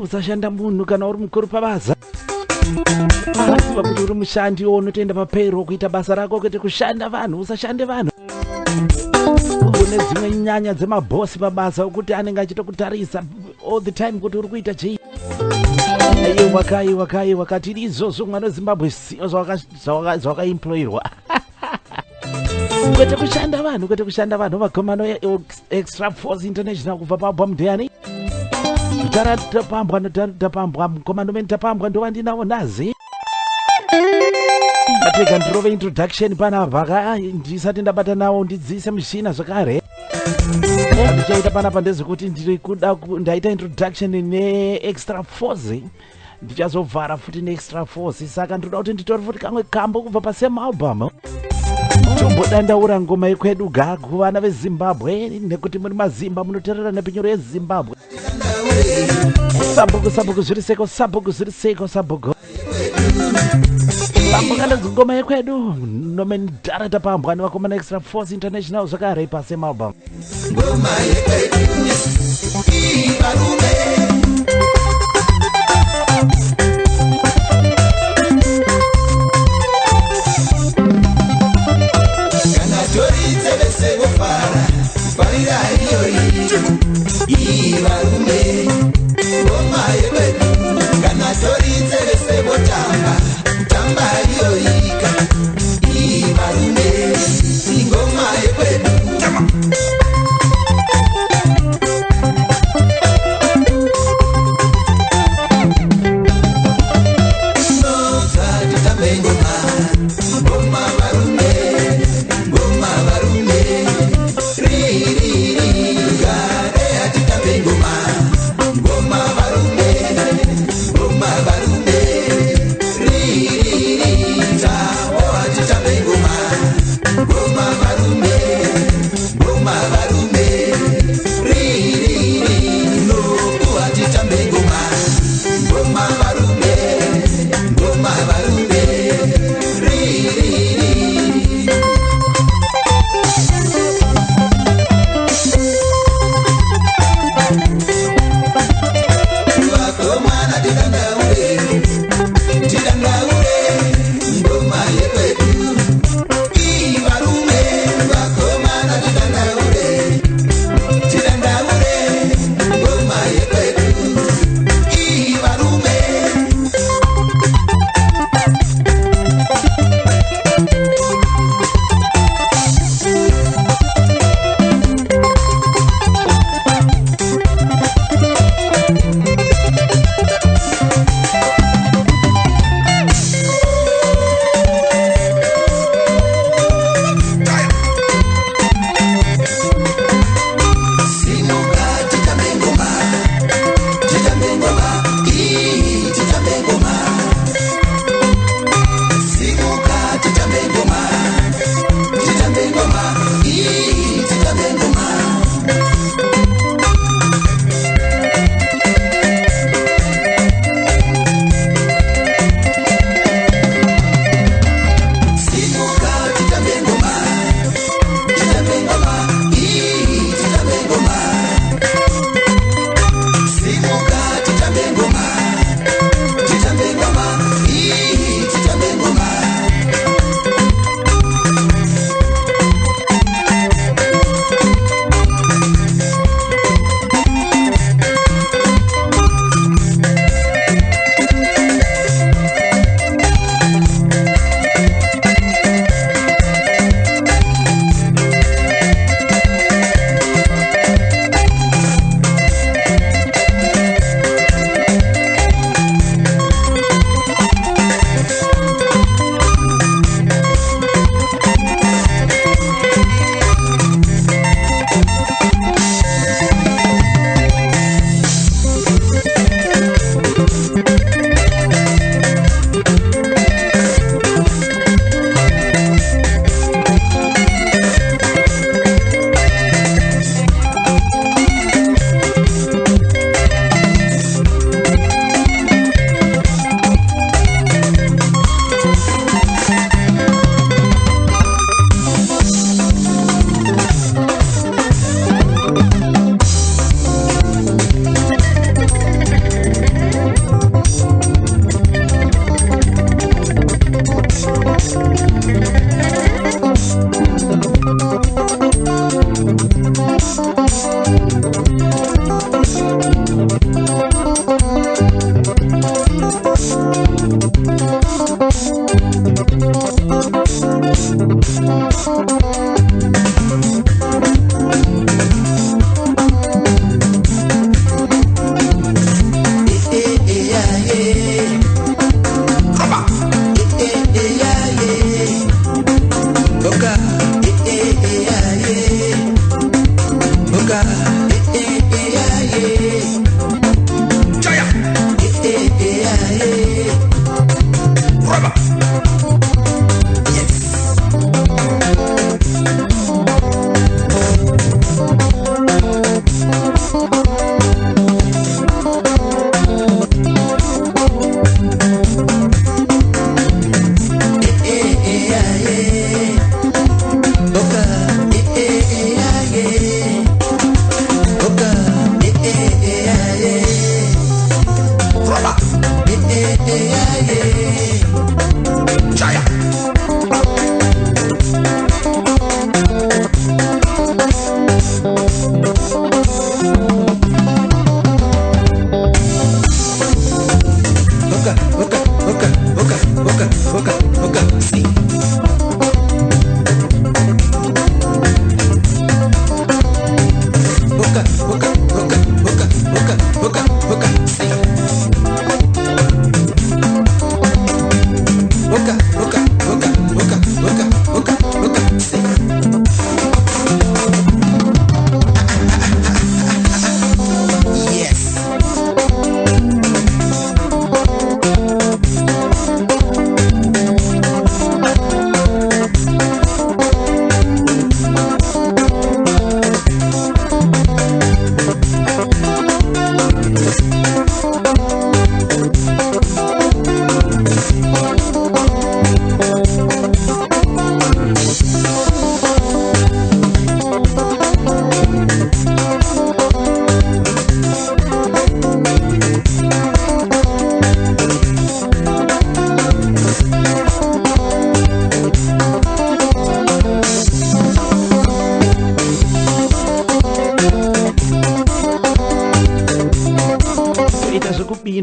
Usashanda munhu kana uri mukuru pabaza. Asiba kuti uri mushandi unotoenda papero kuita basa rako kuti kushanda vanhu usashande vanhu. Une dzimwe nyanya dzemabosi pabasa ukuthi anenge achitokutarisa all the time kuti uri kuita chii. Wakati izvozvo mwana weZimbabwe zvawakaemployirwa. Kwete kushanda vanhu vakomano Extra Force International kubva paBwamdeyani. Tapambwa mkomando meni tapambwa ndo vandinawo nazi. Ateka ndrove introduction pana vaka ndisati ndabata nawo ndidzise mishina zvakare. Ndichaita pana pandezi kuti ndiri kuda ndaita introduction ne Extra Force. Ndichazovhara futi ne Extra Force saka ndoda kuti nditori futi kamwe kambo kubva pa same album. Tombodandaura ngoma yekwedu gagu vana veZimbabwe nekuti muri mazimba munoterera nepinyoro yeZimbabwe. Sabugo zviriseko. Pambakala ngoma yekwedu nomen director pambwani vakomana Extra Force International zvakare pasi album ngoma yekwedu ivarume kana toritse vese vofara farira iyoyi ivarume ngoma yekwedu kana toritse vese votamba tamba iyoyi ivarume ngoma yekwedu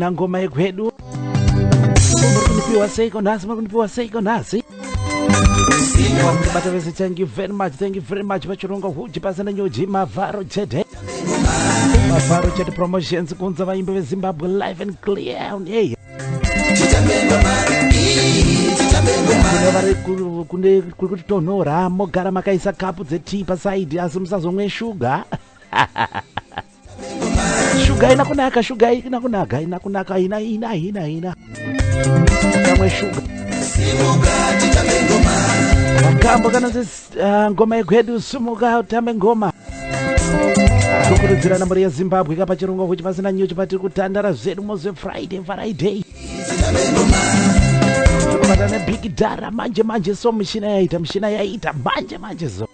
kujoina ngoma yekwedu. Kunipiwa seiko nasi, kunipiwa seiko nasi. Thank you very much, thank you very much. Vachirunga huji pasana nyoji Mavaro Chete. Mavaro Chete Promotions kunza vaimbe Zimbabwe live and clear. Hey. Kune kutonora mogara makaisa kapu dzeti pasaidi asi musazomwe shuga. Shuga inakunaka, shuga inakunaka, inakunaka ina. Kamwe shuga. Wakambo kana ngoma yekwedu sumuka utambe ngoma. Kukurudzira nambari ya Zimbabwe kapa chirungo kuti pasina nyuchi patiri kutandara zvedu moze Friday. Kubatana big dara manje so mishina yaita manje so.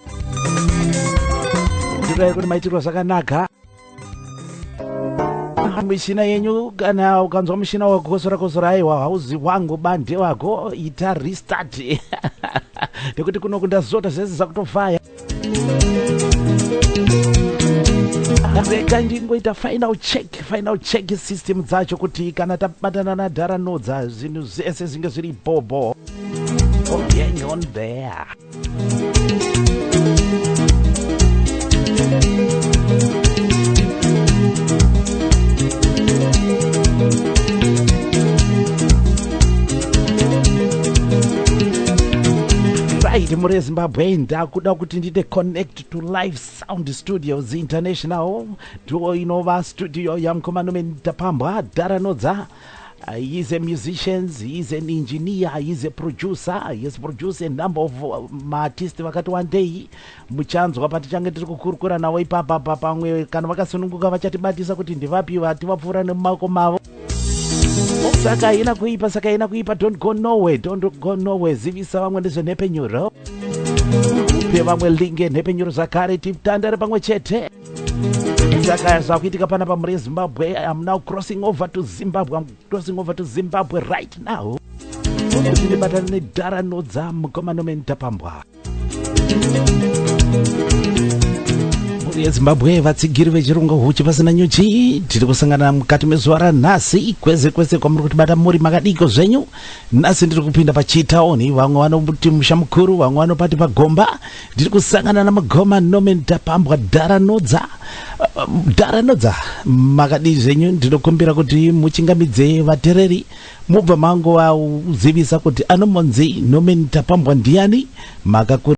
Ndira kuti maitiro zvakanaka. Mishina yenyu kana ukanzwa mishina wakosora aiwa hauzi wangu bande wako ita restart. Ndikuti kuno kundazota zvese zvakutofaya. Reka ndingoita final check system dzacho kuti kana tabatana na Dara Nodza zvinhu zvese zvinge zviri bobo. Oh, hang on there. Right, muri Zimbabwe ndakuda kuti ndite connect to Live Sound Studios International. Do inova studio yamkomano Tapambwa Dara Nodza. He's a musician, he's an engineer, he's a producer. He has produced a number of artists vakati one day muchanzwa pati change tiri kukurukura nawo ipapa pamwe kana vakasununguka vachatibatisa kuti ndivapi vati vapfuura nemako mavo. Saka ina kuipa, don't go nowhere, zivisa vamwe ndizvo nhepenyuro. Pe vamwe linge nhepenyuro zvakare titandare pamwe chete. Saka zvakuitika pana pamuri Zimbabwe. I'm now crossing over to Zimbabwe right now. Ndinobatana neDara Nodza mukomano Tapambwa. Zimbabwe vatsigiri vechirunga huchi pasina nyuchi tiri kusangana mukati mezuva ranhasi kwese kwamuri kutibata muri makadiko zvenyu. Nhasi ndiri kupinda pachitaoni, vamwe vanoti musha mukuru, vamwe vanopati pagomba. Ndiri kusangana namugoma Norman Tapambwa Dara Nodza. Dara Nodza makadi zvenyu ndinokumbira kuti muchingamidze vatereri mubva mango vazivisa kuti anomonzi Norman Tapambwa ndiani.